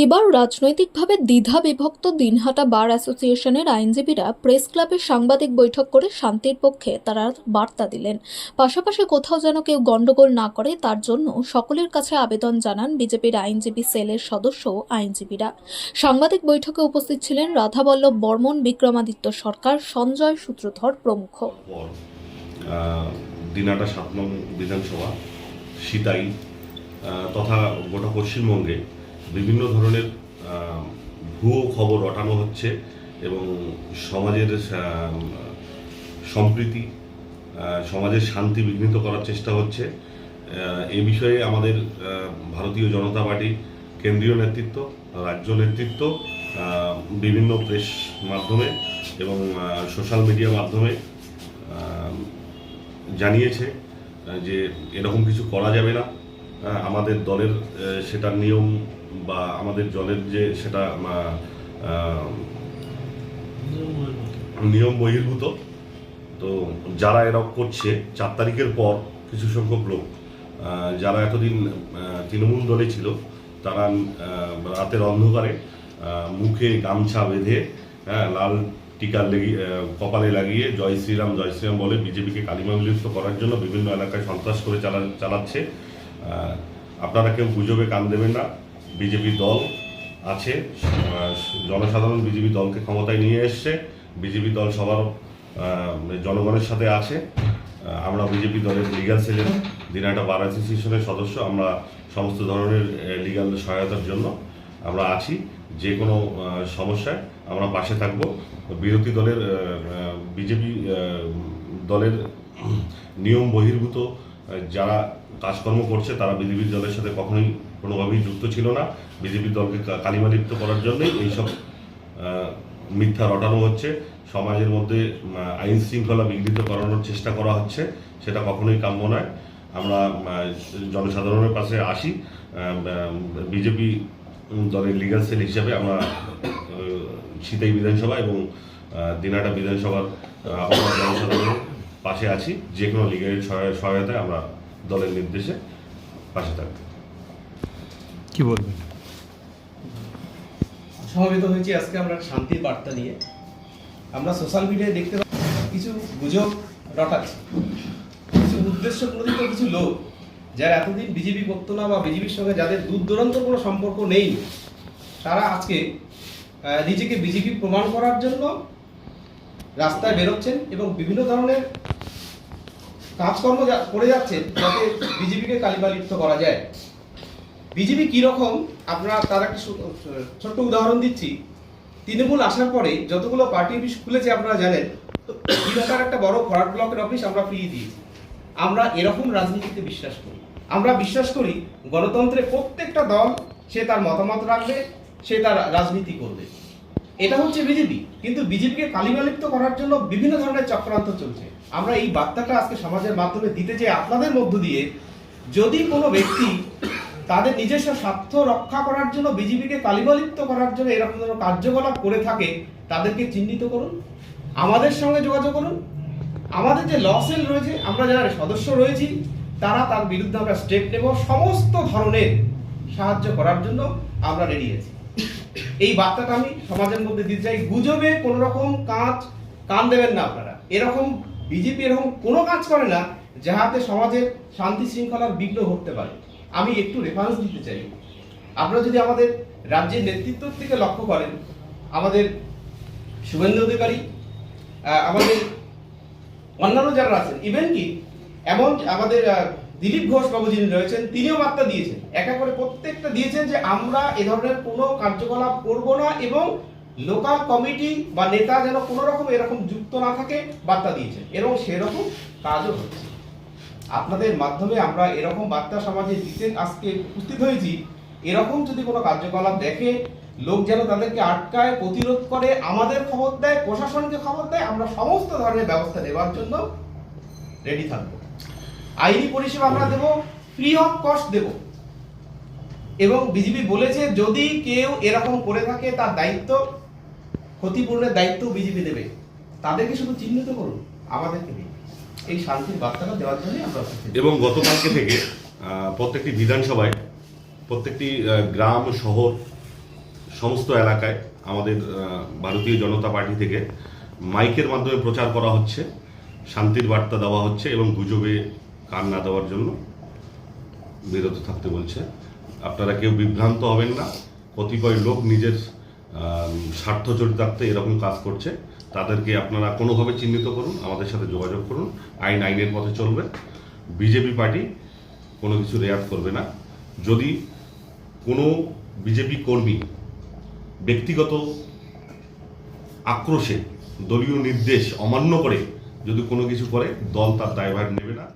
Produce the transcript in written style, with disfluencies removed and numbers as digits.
এবার রাজনৈতিকভাবে দ্বিধা বিভক্ত দিনহাটা বার অ্যাসোসিয়েশনের আইনজীবীরা প্রেস ক্লাবে সাংবাদিক বৈঠক করে শান্তির পক্ষে তারা বার্তা দিলেন। পাশাপাশি কোথাও যেন কেউ গন্ডগোল না করে তার জন্য সকলের কাছে আবেদন জানান বিজেপির আইনজীবী সেলের সদস্য আইনজীবীরা। সাংবাদিক বৈঠকে উপস্থিত ছিলেন রাধাবল্লভ বর্মন, বিক্রমাদিত্য সরকার, সঞ্জয় সূত্রধর প্রমুখ। দিনহাটা ৭ নং বিধানসভা, সিতাই তথা গোটা পশ্চিমবঙ্গে বিভিন্ন ধরনের ভুয়ো খবর রটানো হচ্ছে এবং সমাজের সম্প্রীতি, সমাজের শান্তি বিঘ্নিত করার চেষ্টা হচ্ছে। এ বিষয়ে আমাদের ভারতীয় জনতা পার্টি কেন্দ্রীয় নেতৃত্ব, রাজ্য নেতৃত্ব বিভিন্ন প্রেস মাধ্যমে এবং সোশ্যাল মিডিয়া মাধ্যমে জানিয়েছে যে এরকম কিছু করা যাবে না। আমাদের দলের সেটা নিয়ম বা আমাদের দলের যে সেটা নিয়ম বহির্ভূত। তো যারা এরকম করছে 4 তারিখের পর কিছু সংখ্যক লোক যারা এতদিন তৃণমূল দলে ছিল তারা রাতের অন্ধকারে মুখে গামছা বেঁধে লাল টিকা কপালে লাগিয়ে জয় শ্রীরাম বলে বিজেপিকে কালিমালিপ্ত করার জন্য বিভিন্ন এলাকায় সন্ত্রাস করে চালাচ্ছে। আপনারা কেউ গুজবে কান দেবেন না। বিজেপি দল আছে, জনসাধারণ বিজেপি দলকে ক্ষমতায় নিয়ে এসছে, বিজেপি দল সবার জনগণের সাথে আছে। আমরা বিজেপি দলের লিগ্যাল সেলের দিনহাটা বার অ্যাসোসিয়েশনের সদস্য। আমরা সমস্ত ধরনের লিগ্যাল সহায়তার জন্য আমরা আছি। যে কোনো সমস্যায় আমরা পাশে থাকব। বিরোধী দলের বিজেপি দলের নিয়ম বহির্ভূত যারা কাজকর্ম করছে তারা বিজেপি দলের সাথে কখনোই কোনোভাবেই যুক্ত ছিল না। বিজেপি দলকে কালিমালিপ্ত করার জন্যই এইসব মিথ্যা রটানো হচ্ছে। সমাজের মধ্যে আইন শৃঙ্খলা বিঘ্নিত করানোর চেষ্টা করা হচ্ছে, সেটা কখনোই কাম্য নয়। আমরা জনসাধারণের পাশে আসি। বিজেপি দলের লিগ্যাল সেল হিসাবে আমরা সিতাই বিধানসভা এবং দিনহাটা বিধানসভার আপনার জনসাধারণের পাশে আছি। যে কোনো লিগ্যাল সহায়তায় আমরা দলের নির্দেশে পাশে থাকব। কি বলবেন? সমবেত হয়েছি আজকে আমরা শান্তির বার্তা নিয়ে। আমরা সোশ্যাল মিডিয়ায় দেখতে পাচ্ছি কিছু গুজব রটাচ্ছে, কিছু উদ্দেশ্য প্রণোদিত কিছু লোক যারা এতদিন বিজেপি করতো না বা বিজেপির সঙ্গে যাদের দূর দূরান্ত কোনো সম্পর্ক নেই, তারা আজকে নিজেকে বিজেপি প্রমাণ করার জন্য রাস্তায় বেরোচ্ছেন এবং বিভিন্ন ধরনের কাজকর্ম করে যাচ্ছেন যাতে বিজেপিকে কালিমালিপ্ত করা যায়। বিজেপি কীরকম আপনারা তার একটা ছোট্ট উদাহরণ দিচ্ছি। তৃণমূল আসার পরে যতগুলো পার্টি অফিস খুলেছে আপনারা জানেন, দিনহাটার একটা বড় ফরওয়ার্ড ব্লকের অফিস আমরা ফিরিয়ে দিয়েছি। আমরা এরকম রাজনীতিতে বিশ্বাস করি। আমরা বিশ্বাস করি গণতন্ত্রে প্রত্যেকটা দল সে তার মতামত রাখবে, সে তার রাজনীতি করবে। এটা হচ্ছে বিজেপি। কিন্তু বিজেপিকে কালিমালিপ্ত করার জন্য বিভিন্ন ধরনের চক্রান্ত চলছে। আমরা এই বার্তাটা আজকে সমাজের মাধ্যমে দিতে চাই আপনাদের মধ্য দিয়ে। যদি কোনো ব্যক্তি তাদের নিজস্ব স্বার্থ রক্ষা করার জন্য বিজেপিকে কালিমালিপ্ত করার জন্য এরকম ধরনের কার্যকলাপ করে থাকে, তাদেরকে চিহ্নিত করুন, আমাদের সঙ্গে যোগাযোগ করুন। আমাদের যে ল সেল রয়েছে, আমরা যারা সদস্য রয়েছি, তার বিরুদ্ধে আমরা স্টেপ নেব। সমস্ত ধরনের সাহায্য করার জন্য আমরা রেডি আছি। এই বার্তাটা আমি সমাজের মধ্যে দিতে চাই। গুজবে কোনো রকম কান দেবেন না আপনারা। এরকম বিজেপি এরকম কোনো কাজ করে না যাহাতে সমাজের শান্তি শৃঙ্খলার বিঘ্ন ঘটতে পারে। আমি একটু রেফারেন্স দিতে চাই। আপনারা যদি আমাদের রাজ্যের নেতৃত্ব থেকে লক্ষ্য করেন, আমাদের শুভেন্দু অধিকারী, আমাদের অন্যান্য যারা আছেন, ইভেন কি এমন আমাদের দিলীপ ঘোষ বাবু যিনি রয়েছেন, তিনিও বার্তা দিয়েছেন। একা করে প্রত্যেকটা দিয়েছেন যে আমরা এ ধরনের কোনো কার্যকলাপ করব না এবং লোকাল কমিটি বা নেতা যেন কোনো রকম এরকম যুক্ত না থাকে, বার্তা দিয়েছেন এবং সেরকম কাজও হচ্ছে। আপনাদের মাধ্যমে আমরা এরকম বার্তা সমাজে দিতে আজকে উপস্থিত হয়েছি। এরকম যদি কোনো কার্যকলাপ দেখে লোক যেন তাদেরকে আটকায়, প্রতিরোধ করে, আমাদের খবর দেয়, প্রশাসনকে খবর দেয়। আমরা সমস্ত ধরনের ব্যবস্থা নেওয়ার জন্য রেডি থাকবো। আইনি পরিষেবা আমরা দেব, ফ্রি অফ কস্ট দেব। এবং বিজেপি বলেছে যদি কেউ এরকম করে থাকে তার দায়িত্ব, ক্ষতিপূরণের দায়িত্ব বিজেপি দেবে। তাদেরকে শুধু চিহ্নিত করুন, আমাদেরকে দিন। এই শান্তির বার্তাটা দেওয়ার জন্য আমরা। এবং গতকালকে থেকে প্রত্যেকটি বিধানসভায়, প্রত্যেকটি গ্রাম শহর সমস্ত এলাকায় আমাদের ভারতীয় জনতা পার্টি থেকে মাইকের মাধ্যমে প্রচার করা হচ্ছে, শান্তির বার্তা দেওয়া হচ্ছে এবং গুজবে কান না দেওয়ার জন্য বিরত থাকতে বলছে। আপনারা কেউ বিভ্রান্ত হবেন না। কতিপয় লোক নিজের স্বার্থ চরিতার্থে এরকম কাজ করছে, তাদেরকে আপনারা কোনোভাবে চিহ্নিত করুন, আমাদের সাথে যোগাযোগ করুন। আইনের পথে চলবে। বিজেপি পার্টি কোনো কিছু রেয়াত করবে না। যদি কোনো বিজেপি কর্মী ব্যক্তিগত আক্রোশে দলীয় নির্দেশ অমান্য করে যদি কোনো কিছু করে, দল তার দায়ভার নেবে না।